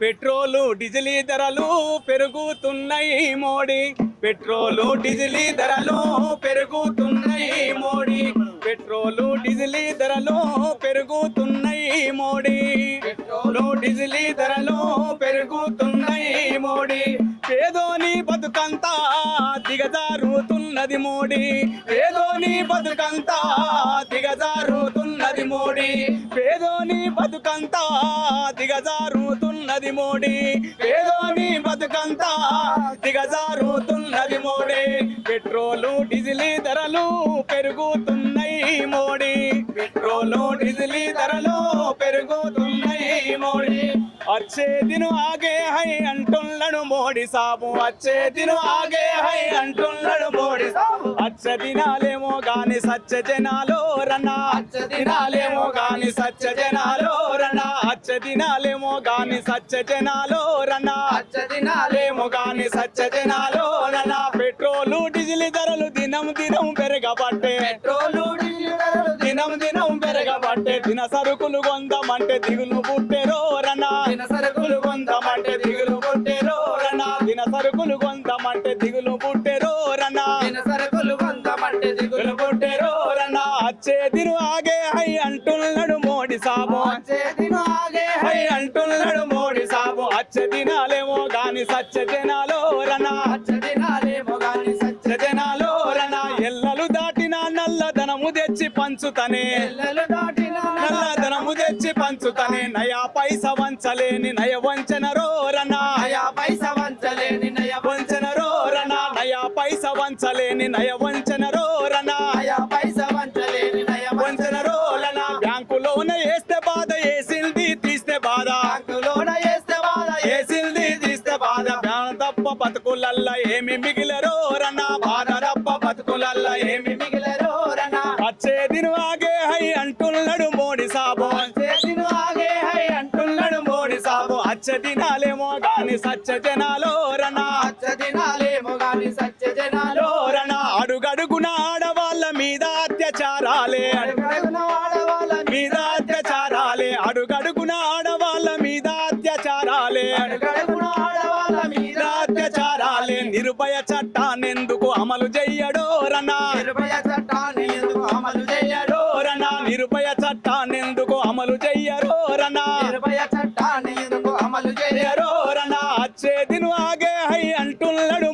Petrol diesel ధరలు పెరుగుతున్నాయి Modi. Petrol diesel ధరలు పెరుగుతున్నాయి మోడీ. పెట్రోలు డీజిల్ ధరలు పెరుగుతున్నాయి మోడీ. పెట్రోలు డీజిల్ ధరలు పెరుగుతున్నాయి మోడీ. పేదోని బతుకంతా దిగజారుతున్నది మోడీ. పేదోని బతుకంతా దిగజారుతున్నది మోడీ. పేదోని బతుకంతా దిగజారుతున్నది మోడీ. పేదోని బతుకంతా దిగజారుతున్నది మోడీ. పెట్రోలు డీజిల్ ధరలు పెరుగుతున్నాయి మోడీ. పెట్రోలు డీజిల్ ధరలు పెరుగుతున్నాయి మోడీ. अच्छे दिन आगे है अंटुल्लడు మోడీ సాబు. వచ్చే దిను ఆగే హై అంటున్నాడు మోడీ సాబు. అచ్చ దినాలేమో గాని సచ్చ జనాలో రన్నా. అచ్చ దినాలేమో గాని సచ్చ జనాలో రన్నా. అచ్చ దినాలేమో గాని సచ్చ జనాలో రన్నా. అచ్చ దినాలేమో గాని సచ్చ జనాలో రన్నా. పెట్రోలు డీజిల్ ధరలు దినం దినం పెరగబట్టే. పెట్రోలు డీజిల్ ధరలు దినం దినం పెరగబట్టే. దిన సరుకులు కొందామంటే దిగులు పుట్టెరో రన్నా. దిన సరుకులు కొందామంటే దిగులు పుట్టెరో రన్నా. దిన సరుకులు కొందామంటే దిగులు పుట్టెరో రన్నా. దిన సరుకులు కొందామంటే దిగులు పుట్టెరో రన్నా. అచ్చే దిను ఆగే హై అంటున్నాడు మోడీ సాబు. అచ్చే దిను ఆగే హై అంటున్నాడు మోడీ సాబు. అచ్చ దినాలేమో గాని సచ్చ జనాలో రన్నా. అచ్చ దినాలేమో గాని సచ్చ జనాలో రన్నా. ఎల్లలు దాటిన నల్లధనము తెచ్చి పంచుతనే. ఎల్లలు దాటిన నల్లధనము తెచ్చి పంచుతనే. నయా పైస వంచలేని నయ వంచన రోరనా. నయా పైస వంచలేని నయ వంచన రోరనా. నయా పైస వంచలేని నయ వంచన రోరనా. నయా పైస వంచలేని నయ వంచన రోరనా. బ్యాంకులోన వేస్తే బాధ ఏసింది తీస్తే బాధ. బ్యాంకులోన వేస్తే బాధ ఏసింది తీస్తే బాధ. బ్యాన తప్ప బతుకులల్లా ఏమి మిగిలరో రన్నా. బాధ తప్ప బతుకులల్లా ఏమి మిగిలరో రన్నా. వచ్చే దిను ఆగే హై అంటున్నాడు మోడీ సాబు. వచ్చే దిను ఆగే హై అంటున్నాడు మోడీ సాబు. అచ్చ దినాలేమో గాని సచ్చ జనాలో రన్నా. అచ్చ దినాలేమో గాని సచ్చ జనాలో రన్నా. అడుగడుగున ఆడవాళ్ళ మీద అత్యాచారాలే. అడుగడుగున ఆడవాళ్ళ మీద అత్యాచారాలే. అడుగడుగున ఆడవాళ్ళ మీద అత్యాచారాలే. అడుగడుగున ఆడవాళ్ళ మీద అత్యాచారాలే. నిర్భయ చట్టాన్నెందుకు అమలు చెయ్యడో రన్నా. నిర్భయ చట్టాన్ని ఎందుకు అమలు చెయ్యడో రన్నా. నిర్భయ చట్టాన్నెందుకు అమలు చెయ్యరో రన్నా. నిర్భయ చట్టాన్ని ఎందుకు అమలు చెయ్యరో రన్నా. అచ్చే దిను ఆగే హై అంటున్నాడు